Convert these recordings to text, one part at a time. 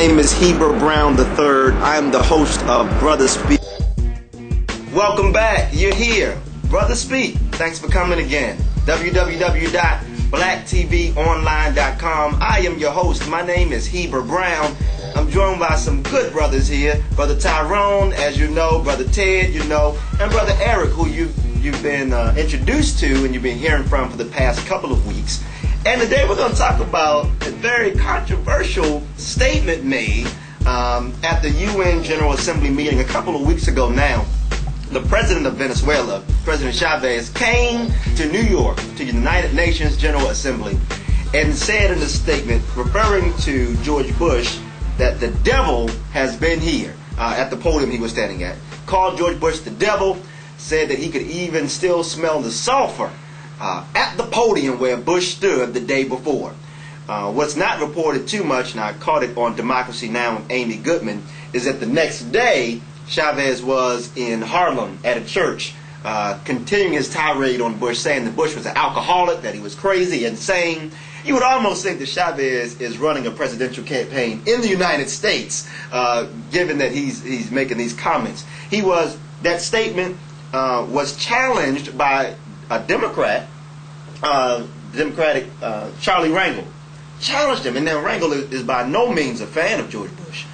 name is Heber Brown III. I am the host of BrothaSpeak. Welcome back. You're here. BrothaSpeak. Thanks for coming again. www.blacktvonline.com. I am your host. My name is Heber Brown. I'm joined by some good brothers here. Brother Tyrone, as you know, Brother Ted, you know, and Brother Eric, who you've been introduced to and you've been hearing from for the past couple of weeks. And today we're going to talk about a very controversial statement made at the UN General Assembly meeting a couple of weeks ago now. The president of Venezuela, President Chavez, came to New York, to the United Nations General Assembly, and said in a statement, referring to George Bush, that the devil has been here at the podium he was standing at. Called George Bush the devil, said that he could even still smell the sulfur at the podium where Bush stood the day before. What's not reported too much, and I caught it on Democracy Now! With Amy Goodman, is that the next day Chavez was in Harlem at a church continuing his tirade on Bush, saying that Bush was an alcoholic, that he was crazy, insane. You would almost think that Chavez is running a presidential campaign in the United States, given that he's making these comments. That statement was challenged by a Democratic Charlie Rangel. Challenged him, and now Rangel is by no means a fan of George Bush,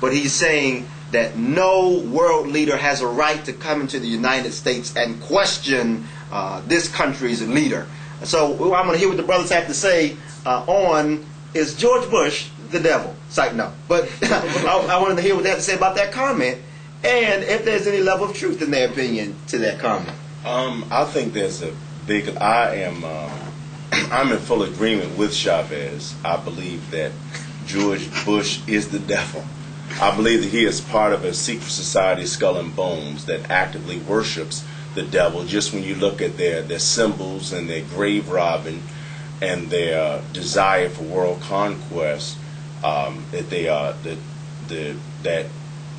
but he's saying that no world leader has a right to come into the United States and question this country's leader. So I'm going to hear what the brothers have to say on, is George Bush the devil? Psych, no. But I wanted to hear what they have to say about that comment, and if there's any level of truth in their opinion to that comment. I think there's a big. I'm in full agreement with Chavez. I believe that George Bush is the devil. I believe that he is part of a secret society, Skull and Bones, that actively worships the devil. Just when you look at their symbols and their grave robbing and their desire for world conquest, that they are that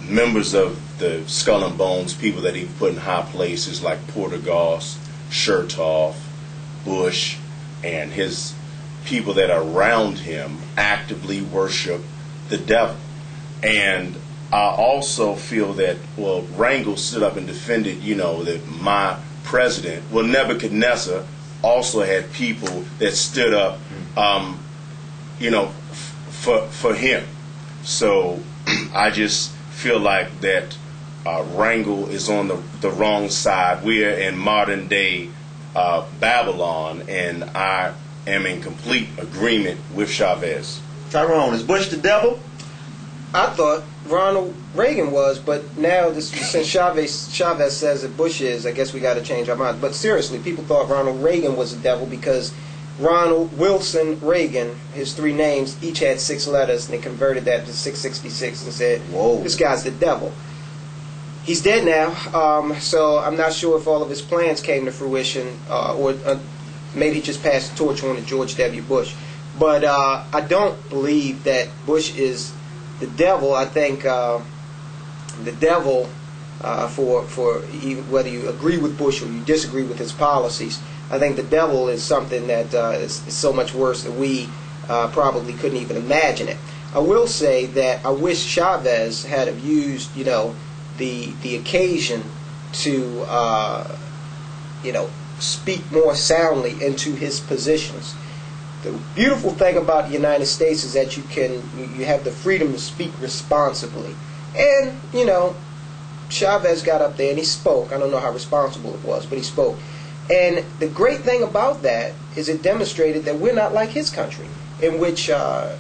members of the Skull and Bones, people that he put in high places like Portergoss, Chertoff, Bush, and his people that are around him actively worship the devil. And I also feel that, well, Rangel stood up and defended, that my president, well, Nebuchadnezzar also had people that stood up, for him. So I just feel like that Rangel is on the wrong side. We're in modern day Babylon, and I am in complete agreement with Chavez. Tyrone, is Bush the devil? I thought Ronald Reagan was, but now since Chavez says that Bush is, I guess we got to change our minds. But seriously, people thought Ronald Reagan was the devil because Ronald Wilson Reagan, his three names, each had 6 letters, and they converted that to 666 and said, "Whoa, this guy's the devil." He's dead now, so I'm not sure if all of his plans came to fruition, or maybe he just passed the torch on to George W. Bush. But I don't believe that Bush is the devil. I think the devil, for whether you agree with Bush or you disagree with his policies, I think the devil is something that is so much worse that we probably couldn't even imagine it. I will say that I wish Chavez had have used, the occasion to, speak more soundly into his positions. The beautiful thing about the United States is that you have the freedom to speak responsibly. And, Chavez got up there and he spoke. I don't know how responsible it was, but he spoke. And the great thing about that is it demonstrated that we're not like his country, in which, I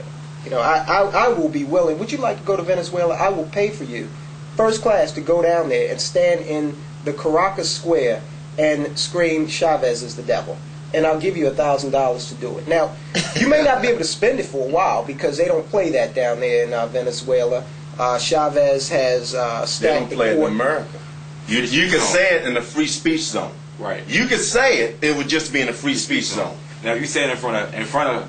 will be willing. Would you like to go to Venezuela? I will pay for you, first class, to go down there and stand in the Caracas Square and scream, "Chavez is the devil." And I'll give you $1,000 to do it. Now, you may not be able to spend it for a while because they don't play that down there in Venezuela. Chavez has stacked They don't play the it in court. America. You could say it in the free speech zone. Right. You could say it would just be in the free speech zone. Now, if you say it in front of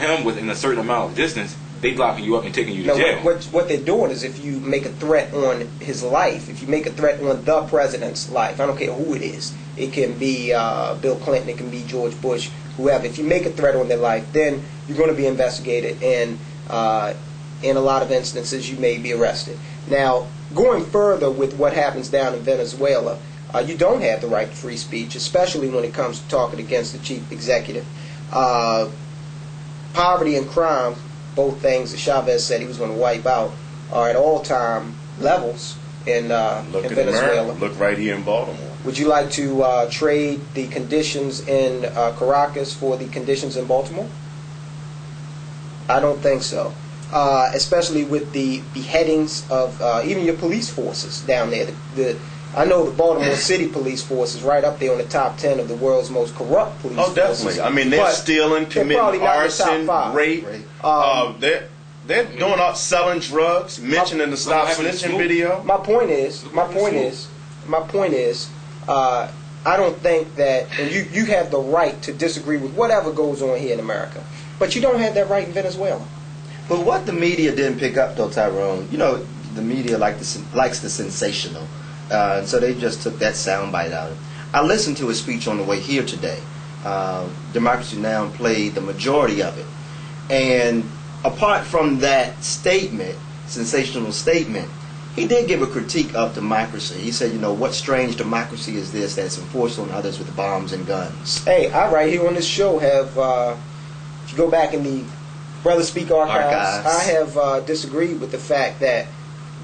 him within a certain amount of distance, they blocking you up and taking you to jail. What they're doing is, if you make a threat on his life, if you make a threat on the president's life, I don't care who it is. It can be Bill Clinton, it can be George Bush, whoever. If you make a threat on their life, then you're going to be investigated, and in a lot of instances, you may be arrested. Now, going further with what happens down in Venezuela, you don't have the right to free speech, especially when it comes to talking against the chief executive. Poverty and crime, both things that Chavez said he was going to wipe out, are at all-time levels in Venezuela. Look right here in Baltimore. Would you like to trade the conditions in Caracas for the conditions in Baltimore? I don't think so. Especially with the beheadings of even your police forces down there. I know the Baltimore City police force is right up there on the top 10 of the world's most corrupt police forces. Oh, definitely. I mean, they're stealing, committing arson, rape. They're doing out selling drugs, mentioning the Stop Snitching video. My point is, I don't think that, and you have the right to disagree with whatever goes on here in America, but you don't have that right in Venezuela. But what the media didn't pick up, though, Tyrone, the media likes the sensational. And so they just took that soundbite out of it. I listened to his speech on the way here today. Democracy Now! Played the majority of it. And apart from that statement, sensational statement, he did give a critique of democracy. He said, what strange democracy is this that's enforced on others with bombs and guns? Hey, I right here on this show have, if you go back in the BrothaSpeak archives, I have disagreed with the fact that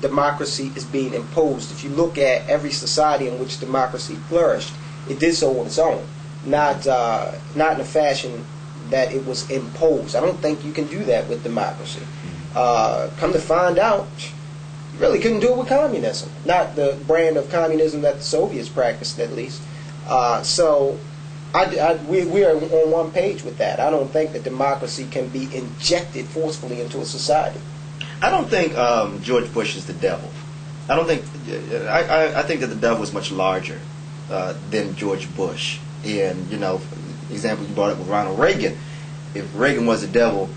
democracy is being imposed. If you look at every society in which democracy flourished, it did so on its own, not in a fashion that it was imposed. I don't think you can do that with democracy. Come to find out, you really couldn't do it with communism, not the brand of communism that the Soviets practiced, at least. So we are on one page with that. I don't think that democracy can be injected forcefully into a society. I don't think George Bush is the devil. I don't think. I think that the devil is much larger than George Bush. And example you brought up with Ronald Reagan. If Reagan was the devil,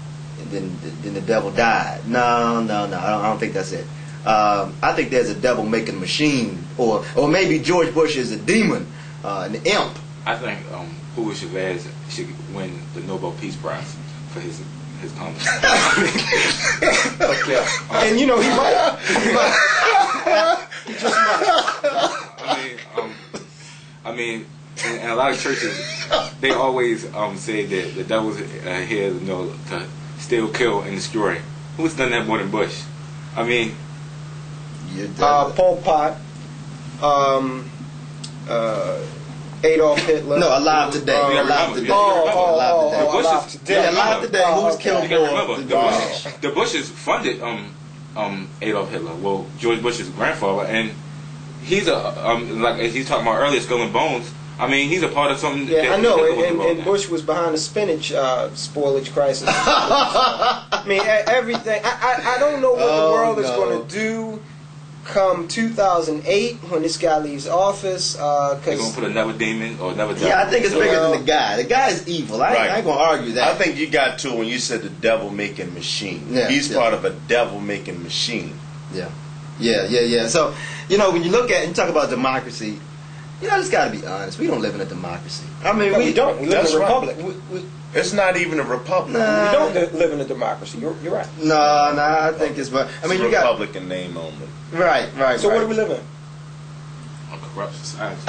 then the devil died. No. I don't think that's it. I think there's a devil making machine, or maybe George Bush is a demon, an imp. I think Hugo Chavez should win the Nobel Peace Prize for his comments. Okay. And he might. He just might. I mean, in a lot of churches, they always say that the devil's here, to steal, kill, and destroy. Who's done that more than Bush? I mean, Pol Pot, Adolf Hitler. No, alive today. Alive today. Alive today. Alive today. Who's killed more? The Bushes funded Adolf Hitler. Well, George Bush's grandfather, and he's like he's talking about earlier, Skull and Bones. I mean, he's a part of something. Yeah, I know. And Bush was behind the spinach spoilage crisis. I mean, everything. I don't know what the world is going to do come 2008 when this guy leaves office. They're going to put another demon or another devil. Yeah, I think it's bigger than the guy. The guy is evil. I ain't going to argue that. I think you got to when you said the devil making machine. Yeah, He's part of a devil making machine. Yeah. So, when you look at and talk about democracy, just got to be honest. We don't live in a democracy. I mean, we don't. We live in a republic. It's not even a republic. Nah. We don't live in a democracy. You're right. No, I think it's. But I mean, you got Republican name only. Right. So what do we live in? A corrupt society.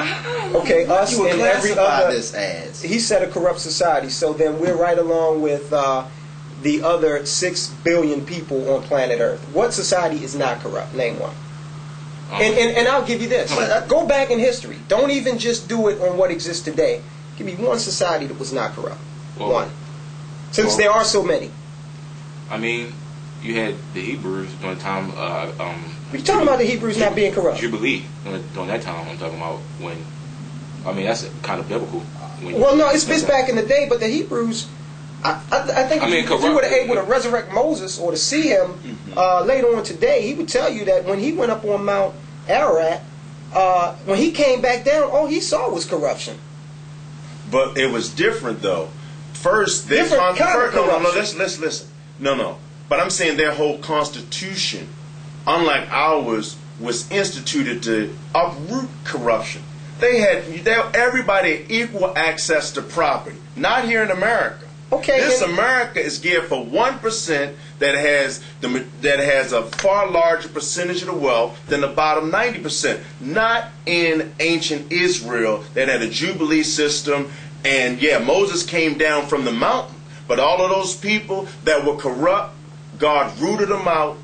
Okay, us and every other. This as. He said a corrupt society. So then we're right along with the other 6 billion people on planet Earth. What society is not corrupt? Name one. And I'll give you this. Go back in history. Don't even just do it on what exists today. Give me one society that was not corrupt. One. Since there are so many. I mean, you had the Hebrews during the time. You're talking about the Hebrews not being corrupt. Jubilee during that time. I'm talking about when. I mean, that's kind of biblical. Well, no, it's back in the day, but the Hebrews. I think if you were able to resurrect Moses or to see him later on today, he would tell you that when he went up on Mount Ararat, when he came back down, all he saw was corruption. But it was different, though. First, they let's listen. No. But I'm saying their whole constitution, unlike ours, was instituted to uproot corruption. They had everybody equal access to property. Not here in America. Okay, This and- America is geared for 1% that has a far larger percentage of the wealth than the bottom 90%. Not in ancient Israel that had a jubilee system, and yeah, Moses came down from the mountain, but all of those people that were corrupt, God rooted them out,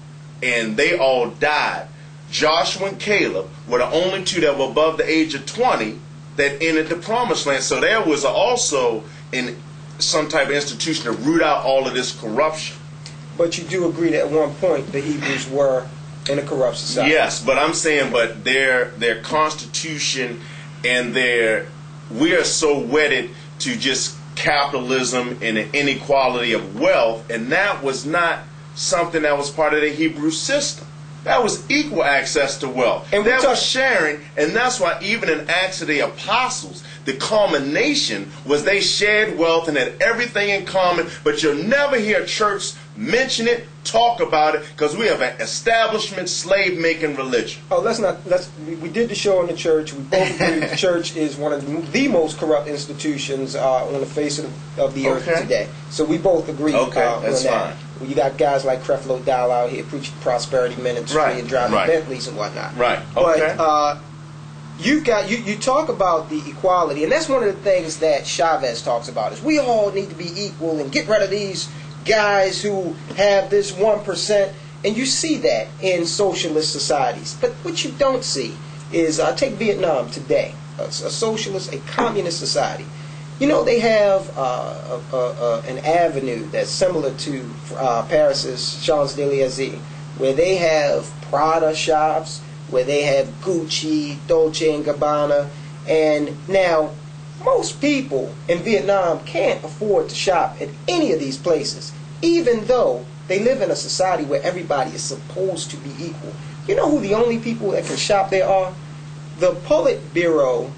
and they all died. Joshua and Caleb were the only two that were above the age of 20 that entered the promised land. So there was also some type of institution to root out all of this corruption. But you do agree that at one point the Hebrews were in a corrupt society. Yes, but I'm saying, but their constitution and we are so wedded to just capitalism and the inequality of wealth, and that was not something that was part of the Hebrew system. That was equal access to wealth. And that was sharing, and that's why even in Acts of the Apostles, the culmination was they shared wealth and had everything in common, but you'll never hear a church mention it, talk about it, because we have an establishment slave-making religion. Oh, we did the show in the church. We both agree the church is one of the most corrupt institutions on the face of the earth today. So we both agree that's on that. fine. Well, you got guys like Creflo Dollar out here preaching prosperity ministry and driving Bentleys and whatnot. Right. Okay. But you talk about the equality, and that's one of the things that Chavez talks about is we all need to be equal and get rid of these guys who have this 1%. And you see that in socialist societies. But what you don't see is, take Vietnam today, a socialist, a communist society. You know, they have an avenue that's similar to Paris's Champs-Élysées, where they have Prada shops, where they have Gucci, Dolce & Gabbana. And now, most people in Vietnam can't afford to shop at any of these places, even though they live in a society where everybody is supposed to be equal. You know who the only people that can shop there are? The Politburo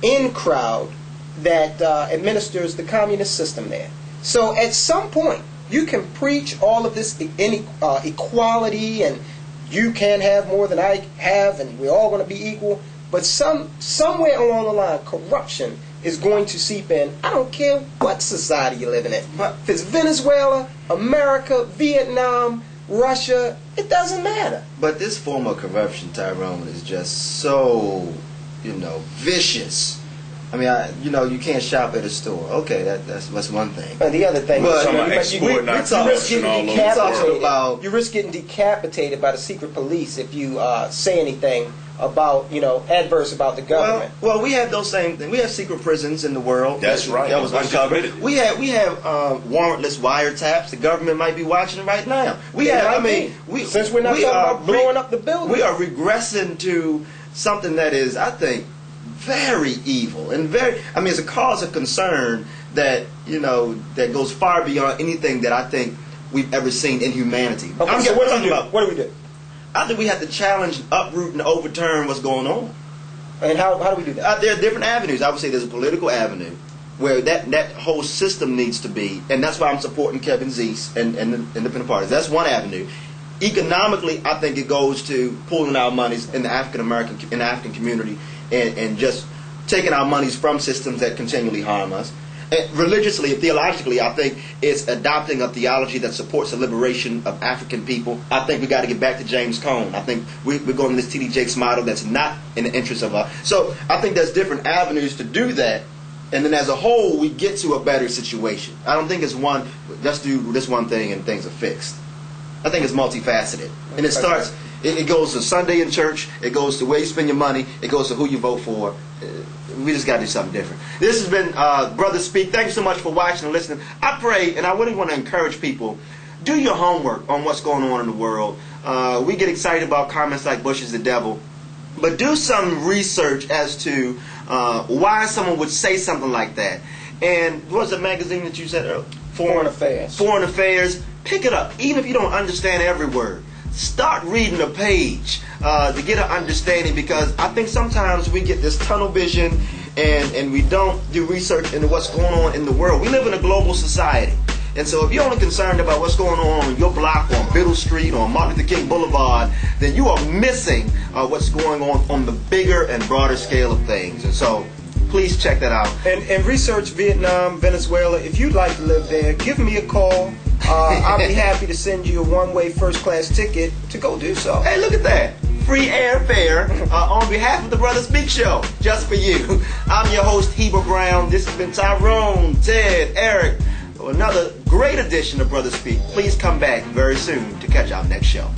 in crowd that administers the communist system there. So at some point, you can preach all of this equality, and you can have more than I have, and we're all going to be equal. But somewhere along the line, corruption is going to seep in. I don't care what society you're living in. If it's Venezuela, America, Vietnam, Russia, it doesn't matter. But this form of corruption, Tyrone, is just so, vicious. I mean, you can't shop at a store. Okay, that's one thing. And the other thing is, you risk getting decapitated by the secret police if you say anything about, adverse about the government. Well, we have those same things. We have secret prisons in the world. That's right. That was uncovered. We have warrantless wiretaps. The government might be watching right now. Since we're not talking about blowing up the building, we are regressing to something that is, I think, very evil and it's a cause of concern that that goes far beyond anything that I think we've ever seen in humanity. Okay, so what do we do? I think we have to challenge, uproot, and overturn what's going on. And how do we do that? There are different avenues. I would say there's a political avenue where that whole system needs to be, and that's why I'm supporting Kevin Zeese and the independent parties. That's one avenue. Economically, I think it goes to pulling our monies in the African community and just taking our monies from systems that continually harm us. And religiously, theologically, I think it's adopting a theology that supports the liberation of African people. I think we got to get back to James Cone. I think we're going to this T.D. Jakes model that's not in the interest of us. So I think there's different avenues to do that. And then as a whole, we get to a better situation. I don't think it's let's do this one thing and things are fixed. I think it's multifaceted. And it starts, it goes to Sunday in church, it goes to where you spend your money, it goes to who you vote for. We just got to do something different. This has been BrothaSpeak. Thank you so much for watching and listening. I pray, and I really want to encourage people, do your homework on what's going on in the world. We get excited about comments like Bush is the devil. But do some research as to why someone would say something like that. And what was the magazine that you said earlier? Foreign Affairs. Foreign Affairs. Pick it up, even if you don't understand every word. Start reading a page to get an understanding, because I think sometimes we get this tunnel vision and we don't do research into what's going on in the world. We live in a global society. And so if you're only concerned about what's going on your block, on Biddle Street, or on Martin Luther King Boulevard, then you are missing what's going on the bigger and broader scale of things. And so Please check that out. And research Vietnam, Venezuela. If you'd like to live there, give me a call. I'll be happy to send you a one-way first-class ticket to go do so. Hey, look at that. Free airfare on behalf of the BrothaSpeak show, just for you. I'm your host, Heber Brown. This has been Tyrone, Ted, Eric. Another great edition of BrothaSpeak. Please come back very soon to catch our next show.